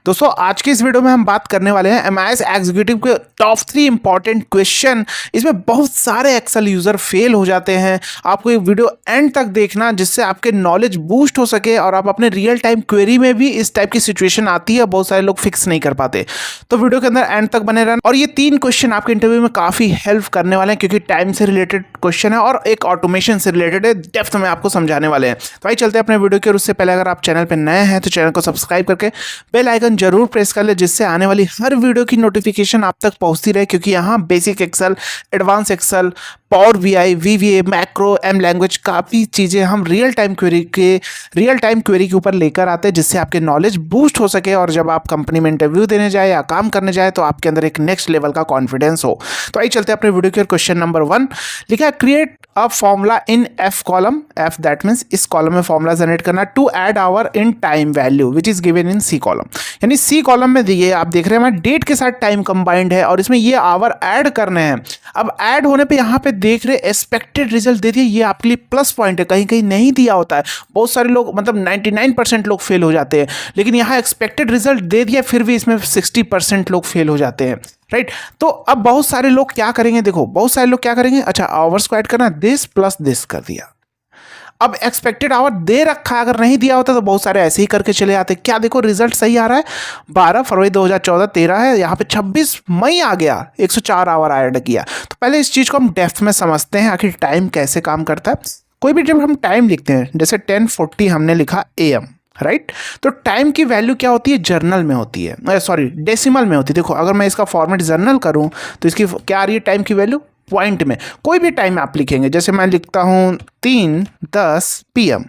दोस्तों आज की इस वीडियो में हम बात करने वाले हैं एमआईएस एग्जीक्यूटिव के टॉप 3 इंपॉर्टेंट क्वेश्चन। इसमें बहुत सारे एक्सेल यूजर फेल हो जाते हैं। आपको ये वीडियो एंड तक देखना जिससे आपके नॉलेज बूस्ट हो सके और आप अपने रियल टाइम क्वेरी में भी इस टाइप की सिचुएशन आती है, बहुत सारे लोग फिक्स नहीं कर पाते। तो वीडियो के अंदर एंड तक बने रहना। और ये 3 क्वेश्चन आपके इंटरव्यू में काफी हेल्प करने वाले हैं क्योंकि टाइम से रिलेटेड क्वेश्चन है और एक ऑटोमेशन से रिलेटेड है। डेप्थ में आपको समझाने वाले हैं। तो आइए चलते हैं अपने वीडियो के। और उससे पहले अगर आप चैनल पर नए हैं तो चैनल को सब्सक्राइब करके बेल आइकन जरूर प्रेस कर ले जिससे आने वाली हर वीडियो की नोटिफिकेशन आप तक पहुंचती रहे, क्योंकि यहाँ basic Excel, advance Excel, power BI, VBA, macro, M language काफ़ी चीज़ें हम रियल टाइम क्वेरी के ऊपर लेकर आते हैं जिससे आपके नॉलेज बूस्ट हो सके और जब आप कंपनी में इंटरव्यू देने जाए या काम करने जाए तो आपके अंदर एक नेक्स्ट लेवल का कॉन्फिडेंस हो। तो आइए चलते हैं अपने वीडियो के। क्वेश्चन नंबर 1 लिखा है create a formula in F column. F that means इस कॉलम में फॉर्मूला जनरेट करना to add hour in time value which is given in C column. यानी सी कॉलम में दिए आप देख रहे हैं हमारे डेट के साथ टाइम कंबाइंड है और इसमें ये आवर ऐड करने हैं। अब ऐड होने पे यहाँ पे देख रहे एक्सपेक्टेड रिजल्ट दे दिए, ये आपके लिए प्लस पॉइंट है। कहीं कहीं नहीं दिया होता है, बहुत सारे लोग मतलब 99% लोग फेल हो जाते हैं, लेकिन यहाँ एक्सपेक्टेड रिजल्ट दे दिया फिर भी इसमें 60% लोग फेल हो जाते हैं, राइट। तो अब बहुत सारे लोग क्या करेंगे, देखो बहुत सारे लोग क्या करेंगे, अच्छा आवर्स को ऐड करना, दिस प्लस दिस कर दिया। अब एक्सपेक्टेड आवर दे रखा है, अगर नहीं दिया होता तो बहुत सारे ऐसे ही करके चले आते। क्या देखो रिजल्ट सही आ रहा है, 12 फरवरी 2014 13 है, यहाँ पे 26 मई आ गया, 104 आवर ऐड किया। तो पहले इस चीज़ को हम डेप्थ में समझते हैं आखिर टाइम कैसे काम करता है। कोई भी जब हम टाइम लिखते हैं, जैसे 10:40 हमने लिखा AM, राइट। तो टाइम की वैल्यू क्या होती है, जर्नल में होती है, सॉरी डेसिमल में होती है। देखो अगर मैं इसका फॉर्मेट जर्नल करूं तो इसकी क्या आ रही है टाइम की वैल्यू, पॉइंट में। कोई भी टाइम आप लिखेंगे, जैसे मैं लिखता हूं 3:10 PM,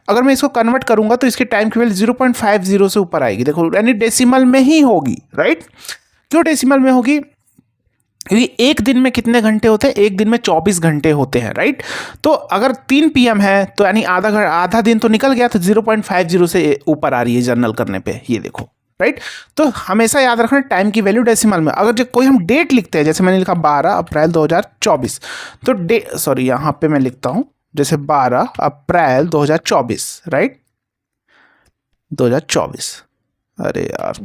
अगर मैं इसको कन्वर्ट करूंगा तो इसकी टाइम की वैल्यू 0.50 से ऊपर आएगी। देखो यानी डेसिमल में ही होगी, राइट। क्यों डेसिमल में होगी, क्योंकि एक दिन में कितने घंटे होते हैं, एक दिन में 24 घंटे होते हैं, राइट। तो अगर 3 PM है तो यानी आधा दिन तो निकल गया, तो 0.50 से ऊपर आ रही है जर्नल करने पे, ये देखो, राइट। तो हमेशा याद रखना टाइम की वैल्यू डेसिमल में। अगर जो कोई हम डेट लिखते हैं, जैसे मैंने लिखा 12 अप्रैल 2024, तो सॉरी यहाँ पे मैं लिखता हूँ जैसे 12 अप्रैल 2024, राइट, 2024, अरे यार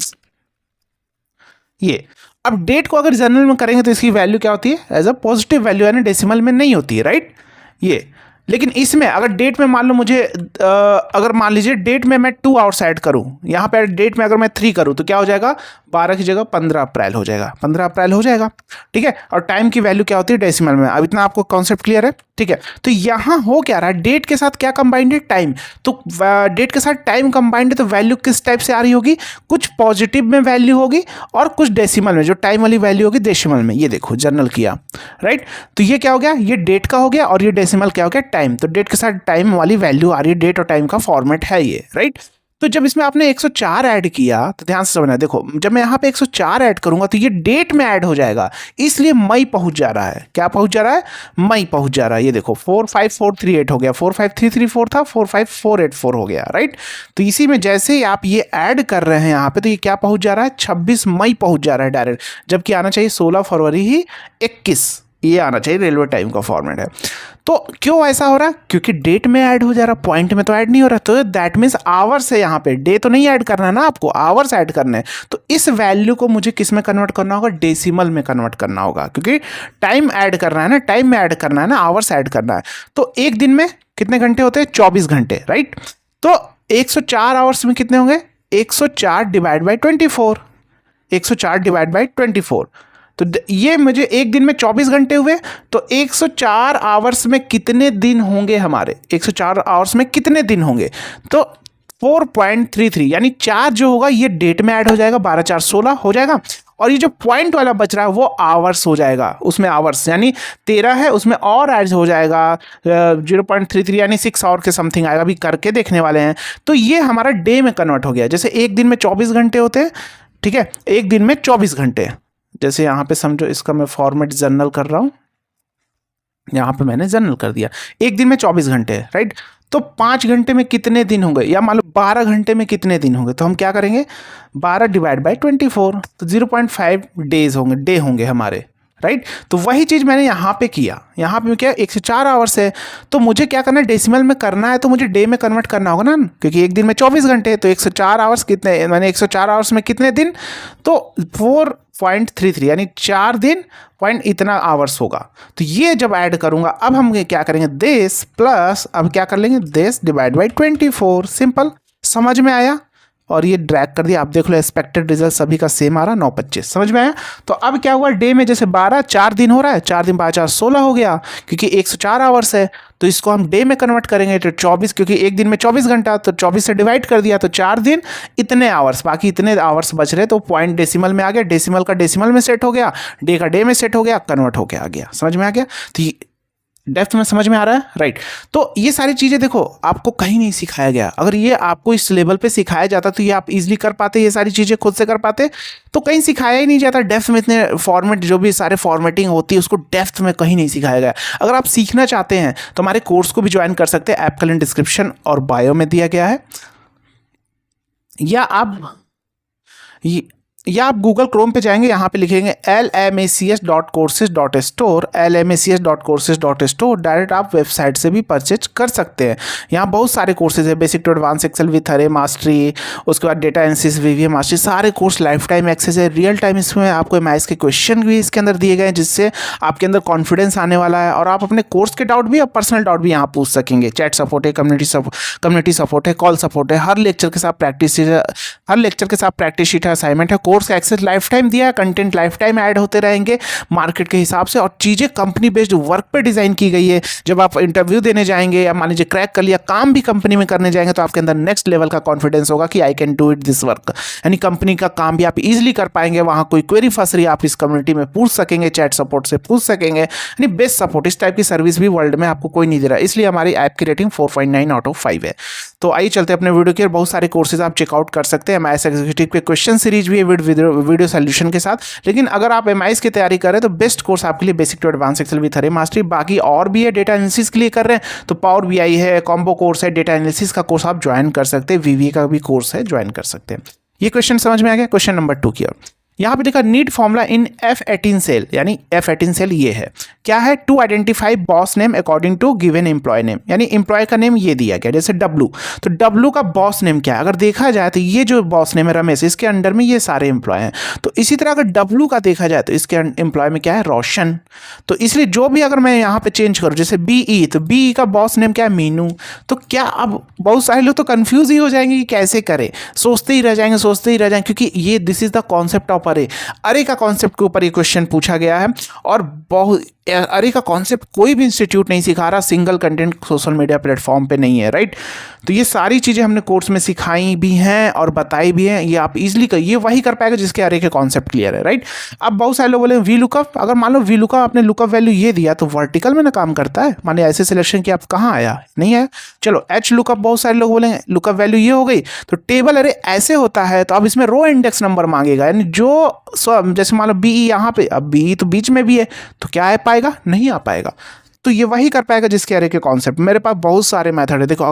ये। अब डेट को अगर जर्नल में करेंगे तो इसकी वैल्यू क्या होती है, एज अ पॉजिटिव वैल्यू, यानी डेसिमल में नहीं होती है, राइट ये। लेकिन इसमें अगर डेट में मान लो मुझे अगर मान लीजिए डेट में मैं 2 आवर्स ऐड करूं, यहाँ पे डेट में अगर मैं 3 करूं तो क्या हो जाएगा, 12 की जगह 15 अप्रैल हो जाएगा, 15 अप्रैल हो जाएगा, ठीक है। और टाइम की वैल्यू क्या होती है, डेसिमल में। अब इतना आपको कॉन्सेप्ट क्लियर है, ठीक है। तो यहाँ हो क्या रहा है, डेट के साथ क्या कंबाइंड है, टाइम। तो डेट के साथ टाइम कंबाइंड है तो वैल्यू किस टाइप से आ रही होगी, कुछ पॉजिटिव में वैल्यू होगी और कुछ डेसिमल में, जो टाइम वाली वैल्यू होगी डेसिमल में। ये देखो जर्नल किया, राइट। तो ये क्या हो गया, ये डेट का हो गया और ये डेसिमल क्या हो गया, टाइम। तो डेट के साथ टाइम वाली वैल्यू आ रही है, डेट और टाइम का फॉर्मेट है ये, राइट। तो जब इसमें आपने 104 ऐड किया तो ध्यान से समझना, देखो जब मैं यहाँ पे 104 ऐड करूंगा तो ये डेट में ऐड हो जाएगा, इसलिए मई पहुंच जा रहा है। क्या पहुंच जा रहा है, मई पहुंच जा रहा है। ये देखो 45438 हो गया, 45334 था, 45484 हो गया, राइट। तो इसी में जैसे ही आप ये ऐड कर रहे हैं यहाँ पे तो ये क्या पहुंच जा रहा है, 26 मई पहुंच जा रहा है डायरेक्ट, जबकि आना चाहिए 16 फरवरी ही 21, ये आना चाहिए, रेलवे टाइम का फॉर्मेट है। तो क्यों ऐसा हो रहा है, क्योंकि डेट में ऐड हो जा रहा, पॉइंट में तो ऐड नहीं हो रहा। तो दैट मीन्स आवर्स है, यहाँ पे डे तो नहीं ऐड करना है ना, आपको आवर्स ऐड करने हैं। तो इस वैल्यू को मुझे किस में कन्वर्ट करना होगा, डेसिमल में कन्वर्ट करना होगा, क्योंकि टाइम ऐड करना है ना, टाइम में ऐड करना है ना, आवर्स ऐड करना है। तो एक दिन में कितने घंटे होते हैं, 24 घंटे, राइट। तो 104 आवर्स में कितने होंगे, 104 डिवाइड बाई 24, 104 डिवाइड बाई 24। तो ये मुझे एक दिन में 24 घंटे हुए, तो 104 आवर्स में कितने दिन होंगे हमारे, 104 आवर्स में कितने दिन होंगे, तो 4.33, यानी 4 जो होगा ये डेट में ऐड हो जाएगा, 12 4 16 हो जाएगा। और ये जो पॉइंट वाला बच रहा है वो आवर्स हो जाएगा, उसमें आवर्स यानी 13 है, उसमें और ऐड हो जाएगा 0.33, यानी 6 आवर के समथिंग आएगा, अभी करके देखने वाले हैं। तो ये हमारा डे में कन्वर्ट हो गया। जैसे एक दिन में 24 घंटे होते हैं, ठीक है, एक दिन में 24 घंटे। जैसे यहाँ पे समझो इसका मैं फॉर्मेट जर्नल कर रहा हूँ, यहाँ पे मैंने जर्नल कर दिया, एक दिन में 24 घंटे, राइट। तो 5 घंटे में कितने दिन होंगे, या मान लो 12 घंटे में कितने दिन होंगे, तो हम क्या करेंगे, 12 डिवाइड बाई 24, तो 0.5 डेज होंगे, डे होंगे हमारे, राइट। तो वही चीज़ मैंने यहाँ पे किया, यहाँ पे क्या 104 आवर्स है, तो मुझे क्या करना है, डेसिमल में करना है तो मुझे डे में कन्वर्ट करना होगा ना, क्योंकि एक दिन में 24 घंटे है, तो 104 आवर्स कितने, मैंने 104 आवर्स में कितने दिन, तो 4.33 यानी 4 दिन पॉइंट इतना आवर्स होगा। तो ये जब ऐड करूँगा, अब हम क्या करेंगे, दिस प्लस, अब क्या कर लेंगे, दिस डिवाइड बाई 24, सिंपल। समझ में आया? और ये ड्रैग कर दिया, आप देख लो एक्सपेक्टेड रिजल्ट सभी का सेम आ रहा, 9:25। समझ में आया? तो अब क्या हुआ, डे में जैसे 12, 4 दिन हो रहा है, 4 दिन 5 4 16 हो गया, क्योंकि 104 आवर्स है, तो इसको हम डे में कन्वर्ट करेंगे तो 24, क्योंकि एक दिन में 24 घंटा, तो 24 से डिवाइड कर दिया तो 4 दिन इतने आवर्स, बाकी इतने आवर्स बच रहे, तो पॉइंट डेसिमल में आ गया, डेसिमल का डेसिमल में सेट हो गया, डे का डे में सेट हो गया, कन्वर्ट होके आ गया। समझ में आ गया? तो डेप्थ में समझ में आ रहा है, राइट। तो ये सारी चीज़ें देखो आपको कहीं नहीं सिखाया गया, अगर ये आपको इस लेवल पे सिखाया जाता तो ये आप इजीली कर पाते, ये सारी चीज़ें खुद से कर पाते, तो कहीं सिखाया ही नहीं जाता। डेप्थ में इतने फॉर्मेट, जो भी सारे फॉर्मेटिंग होती है उसको डेप्थ में कहीं नहीं सिखाया गया। अगर आप सीखना चाहते हैं तो हमारे कोर्स को भी ज्वाइन कर सकते हैं, ऐप का लिंक डिस्क्रिप्शन और बायो में दिया गया है, या आप गूगल क्रोम पे जाएंगे, यहाँ पे लिखेंगे lmacs.courses.store, lmacs.courses.store, डायरेक्ट आप वेबसाइट से भी परचेज कर सकते हैं। यहाँ बहुत सारे कोर्सेज है, basic to advance Excel with अरे मास्टरी, उसके बाद डेटा एनालिसिस, वीवीए मास्टरी, सारे कोर्स लाइफ टाइम एक्सेस है, रियल टाइम इसमें आपको एमआईएस के क्वेश्चन भी इसके अंदर दिए गए हैं, जिससे आपके अंदर कॉन्फिडेंस आने वाला है, और आप अपने कोर्स के डाउट भी और पर्सनल डाउट भी यहाँ पूछ सकेंगे। चैट सपोर्ट है, कम्युनिटी सपोर्ट है, कॉल सपोर्ट है, हर लेक्चर के साथ प्रैक्टिस शीट है, असाइनमेंट है, कोर्स का एक्सेस लाइफ टाइम दिया है, कंटेंट लाइफ टाइम ऐड होते रहेंगे मार्केट के हिसाब से, और चीज़ें कंपनी बेस्ड वर्क पे डिज़ाइन की गई है। जब आप इंटरव्यू देने जाएंगे या मान लीजिए क्रैक कर लिया, काम भी कंपनी में करने जाएंगे, तो आपके अंदर नेक्स्ट लेवल का कॉन्फिडेंस होगा कि I can do it this work, यानी कंपनी का काम भी आप इजीली कर पाएंगे। वहाँ कोई क्वेरी फंस रही है, आप इस कम्युनिटी में पूछ सकेंगे, चैट सपोर्ट से पूछ सकेंगे, यानी बेस्ट सपोर्ट। इस टाइप की सर्विस भी वर्ल्ड में आपको कोई नहीं दे रहा, इसलिए हमारी ऐप की रेटिंग 4.9 आउट ऑफ 5 है। तो आइए चलते हैं अपने वीडियो के, बहुत सारे कोर्सेज आप चेकआउट कर सकते हैं। एमआईएस एग्जीक्यूटिव के क्वेश्चन सीरीज भी है वीडियो सोल्यूशन के साथ, लेकिन अगर आप एमआईएस की तैयारी कर रहे हैं तो बेस्ट कोर्स आपके लिए basic to advance Excel with अरे मास्टरी। बाकी और भी है, डेटा एनालिसिस के लिए कर रहे हैं तो पावर बीआई है, कॉम्बो कोर्स है, डेटा एनालिसिस का कोर्स आप ज्वाइन कर सकते हैं, वीवीए का भी कोर्स है, ज्वाइन कर सकते हैं। ये क्वेश्चन समझ में आ गया? क्वेश्चन नंबर 2 की ओर यहाँ पे देखा, need formula in F18 cell, यानी F18 सेल ये है, क्या है, to identify boss name according to given employee name, यानी एम्प्लॉय का नेम ये दिया गया, जैसे W, तो W का बॉस नेम क्या है? अगर देखा जाए तो ये जो बॉस नेम है रमेश, इसके अंडर में ये सारे एम्प्लॉय हैं, तो इसी तरह अगर W का देखा जाए तो इसके एम्प्लॉय में क्या है, रोशन। तो इसलिए जो भी अगर मैं यहाँ पे चेंज करूँ, जैसे BE, तो BE का बॉस नेम क्या है, मीनू। तो क्या, अब बहुत सारे लोग तो कंफ्यूज ही हो जाएंगे कि कैसे करें, सोचते ही रह जाएंगे, क्योंकि ये this is the concept of अरे का कॉन्सेप्ट के ऊपर ये क्वेश्चन पूछा गया है, और बहुत अरे का कॉन्सेप्ट कोई भी इंस्टीट्यूट नहीं सिखा रहा, single content social media platform पे नहीं है, राइट। तो ये सारी चीज़ें हमने कोर्स में सिखाई भी हैं और बताई भी हैं, ये आप इजीली ये वही कर पाएगा जिसके अरे के कॉन्सेप्ट क्लियर है, राइट। अब बहुत सारे लोग बोले वी लुकअप, अगर मान लो वी लुकअप आपने लुकअप वैल्यू ये दिया तो वर्टिकल में ना काम करता है, माने ऐसे सिलेक्शन की आप कहाँ आया, नहीं आया। चलो एच लुकअप, बहुत सारे लोग बोलेंगे लुकअप वैल्यू ये हो गई, तो टेबल अरे ऐसे होता है, तो अब इसमें रो इंडेक्स नंबर मांगेगा, यानी जो जैसे मान लो BE यहाँ पे, अब BE तो बीच में भी है, तो क्या आ पाएगा, नहीं आ पाएगा। तो ये वही कर पाएगा जिसके अरे के कॉन्सेप्ट। मेरे पास बहुत सारे मेथड है, देखो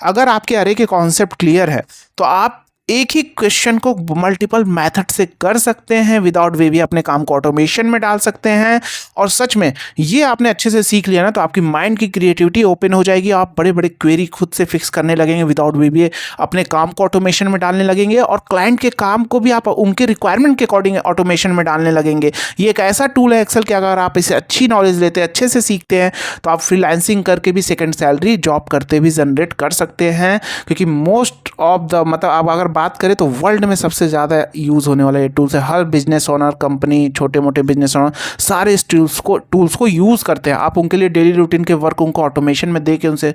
अगर आपके अरे के कॉन्सेप्ट क्लियर है तो आप एक ही क्वेश्चन को मल्टीपल मेथड से कर सकते हैं, विदाउट वीवीए अपने काम को ऑटोमेशन में डाल सकते हैं। और सच में ये आपने अच्छे से सीख लिया ना, तो आपकी माइंड की क्रिएटिविटी ओपन हो जाएगी, आप बड़े बड़े क्वेरी खुद से फिक्स करने लगेंगे, विदाउट वीवीए अपने काम को ऑटोमेशन में डालने लगेंगे, और क्लाइंट के काम को भी आप उनके रिक्वायरमेंट के अकॉर्डिंग ऑटोमेशन में डालने लगेंगे। ये एक ऐसा टूल है एक्सेल कि अगर आप इसे अच्छी नॉलेज लेते हैं, अच्छे से सीखते हैं, तो आप फ्रीलांसिंग करके भी सेकेंड सैलरी जॉब करते भी जनरेट कर सकते हैं, क्योंकि मोस्ट ऑफ द मतलब आप अगर बात करें तो वर्ल्ड में सबसे ज़्यादा यूज़ होने वाला ये टूल्स है। हर बिजनेस ओनर, कंपनी, छोटे मोटे बिजनेस ओनर सारे इस टूल्स को यूज़ करते हैं। आप उनके लिए डेली रूटीन के वर्क उनको ऑटोमेशन में दे के उनसे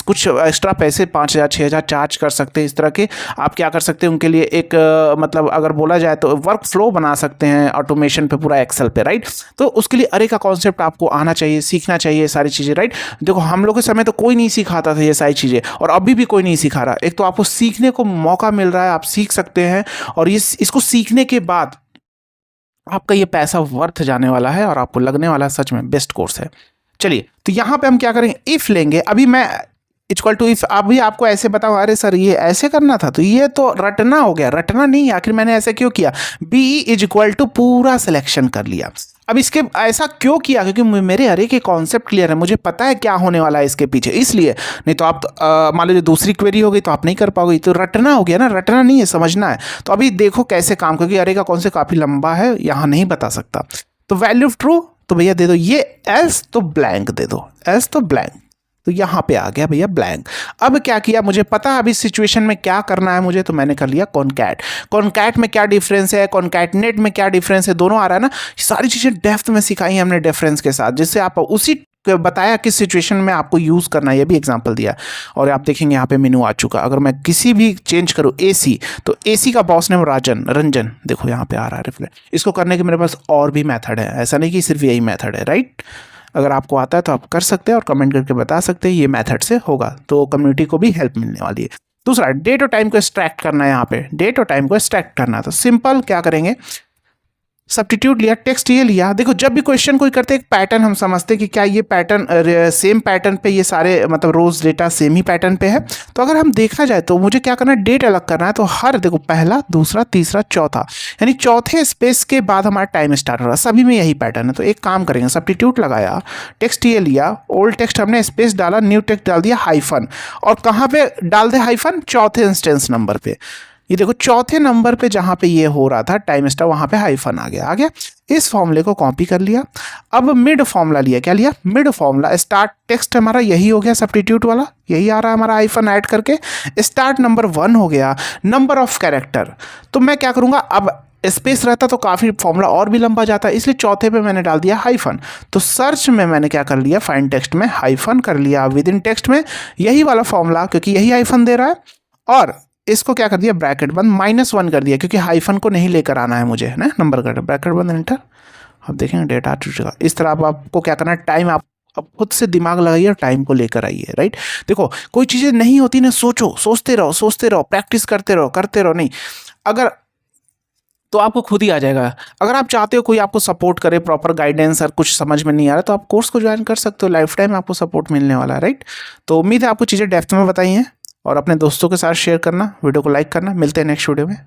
कुछ एक्स्ट्रा पैसे 5,000 6,000 चार्ज कर सकते हैं। इस तरह के आप क्या कर सकते हैं, उनके लिए एक मतलब अगर बोला जाए तो वर्क फ्लो बना सकते हैं ऑटोमेशन पे, पूरा एक्सेल पे, राइट। तो उसके लिए अरे का कॉन्सेप्ट आपको आना चाहिए, सीखना चाहिए सारी चीज़ें, राइट। देखो हम लोग के समय तो कोई नहीं सिखाता था ये सारी चीज़ें, और अभी भी कोई नहीं सिखा रहा। एक तो आपको सीखने को मौका मिल रहा है, आप सीख सकते हैं, और इसको सीखने के बाद आपका ये पैसा वर्थ जाने वाला है और आपको लगने वाला है सच में बेस्ट कोर्स है। चलिए, तो यहां पे हम क्या करेंगे, इफ लेंगे। अभी मैं इक्वल टू इफ, अभी आपको ऐसे बताओ, अरे सर ये ऐसे करना था, तो ये तो रटना हो गया। रटना नहीं, आखिर मैंने ऐसे क्यों किया, BE इज इक्वल टू पूरा सिलेक्शन कर लिया। अब इसके ऐसा क्यों किया, क्योंकि मेरे अरे के कॉन्सेप्ट क्लियर है, मुझे पता है क्या होने वाला है इसके पीछे, इसलिए। नहीं तो आप मान लीजिए दूसरी क्वेरी हो गई तो आप नहीं कर पाओगे, तो रटना हो गया ना, रटना नहीं है, समझना है। तो अभी देखो कैसे काम, क्योंकि अरे का कॉन्सेप्ट काफ़ी लंबा है, यहाँ नहीं बता सकता। तो वैल्यू ऑफ ट्रू तो भैया दे दो ये एल्स तो ब्लैंक दे दो, एल्स तो ब्लैंक, तो यहाँ पे आ गया भैया ब्लैंक। अब क्या किया, मुझे पता है अभी सिचुएशन में क्या करना है मुझे, तो मैंने कर लिया कॉनकैट। कॉनकैट में क्या डिफरेंस है, कॉनकैटनेट में क्या डिफरेंस है, दोनों आ रहा है ना। सारी चीज़ें डेप्थ में सिखाई हैं हमने डिफरेंस के साथ, जिससे आप उसी बताया किस सिचुएशन में आपको यूज़ करना है, ये भी एग्जांपल दिया। और आप देखेंगे यहाँ पे मेनू आ चुका। अगर मैं किसी भी चेंज करूँ एसी, तो एसी का बॉस नेम रंजन, देखो यहाँ पे आ रहा है रिफ्लेक्ट। इसको करने के मेरे पास और भी मेथड है, ऐसा नहीं कि सिर्फ यही मेथड है, राइट। अगर आपको आता है तो आप कर सकते हैं और कमेंट करके बता सकते हैं ये मेथड से होगा, तो कम्युनिटी को भी हेल्प मिलने वाली है। दूसरा, डेट और टाइम को एक्सट्रैक्ट करना है। यहाँ पे डेट और टाइम को एक्सट्रैक्ट करना है, तो सिंपल क्या करेंगे, सब्स्टिट्यूट लिया, टेक्स्ट ये लिया। देखो जब भी क्वेश्चन कोई करते एक पैटर्न हम समझते कि क्या ये पैटर्न सेम पैटर्न पे, ये सारे मतलब रोज डेटा सेम ही पैटर्न पे है। तो अगर हम देखा जाए तो मुझे क्या करना है, डेट अलग करना है। तो हर देखो पहला, दूसरा, तीसरा, चौथा, यानी चौथे स्पेस के बाद हमारा टाइम स्टार्ट हो रहा है, सभी में यही पैटर्न है। तो एक काम करेंगे, सब्स्टिट्यूट लगाया, टेक्स्ट ये लिया, ओल्ड टेक्स्ट हमने स्पेस डाला, न्यू टेक्स्ट डाल दिया हाइफन, और कहाँ पे डाल दे हाइफन, चौथे इंस्टेंस नंबर पे। ये देखो चौथे नंबर पे जहाँ पे ये हो रहा था टाइम स्टार, वहाँ पे हाइफन आ गया। इस फॉर्मूले को कॉपी कर लिया। अब मिड फॉर्मूला लिया, क्या लिया, मिड फॉर्मूला। स्टार्ट टेक्स्ट हमारा यही हो गया, सब्स्टिट्यूट वाला यही आ रहा है हमारा, हाइफन ऐड करके। स्टार्ट नंबर 1 हो गया, नंबर ऑफ कैरेक्टर। तो मैं क्या करूँगा, अब स्पेस रहता तो काफ़ी फॉर्मूला और भी लंबा जाता, इसलिए चौथे पे मैंने डाल दिया हाइफन। तो सर्च में मैंने क्या कर लिया, फाइंड टेक्स्ट में हाइफन कर लिया, विद इन टेक्स्ट में यही वाला फॉर्मूला, क्योंकि यही हाइफन दे रहा है। और इसको क्या कर दिया, ब्रैकेट बंद, -1 कर दिया, क्योंकि हाइफन को नहीं लेकर आना है मुझे, है ना, नंबर कर ब्रैकेट बंद, एंटर। अब देखेंगे डेटा आ चुका। इस तरह आपको क्या करना है, टाइम आप अब खुद से दिमाग लगाइए और टाइम को लेकर आइए, राइट। देखो कोई चीज़ें नहीं होती ना, सोचते रहो, प्रैक्टिस करते रहो, नहीं अगर तो आपको खुद ही आ जाएगा। अगर आप चाहते हो कोई आपको सपोर्ट करे, प्रॉपर गाइडेंस, और कुछ समझ में नहीं आ रहा तो आप कोर्स को ज्वाइन कर सकते हो, लाइफ टाइम आपको सपोर्ट मिलने वाला है, राइट। तो उम्मीद है आपको चीज़ें डेप्थ में बताई हैं, और अपने दोस्तों के साथ शेयर करना, वीडियो को लाइक करना। मिलते हैं नेक्स्ट वीडियो में।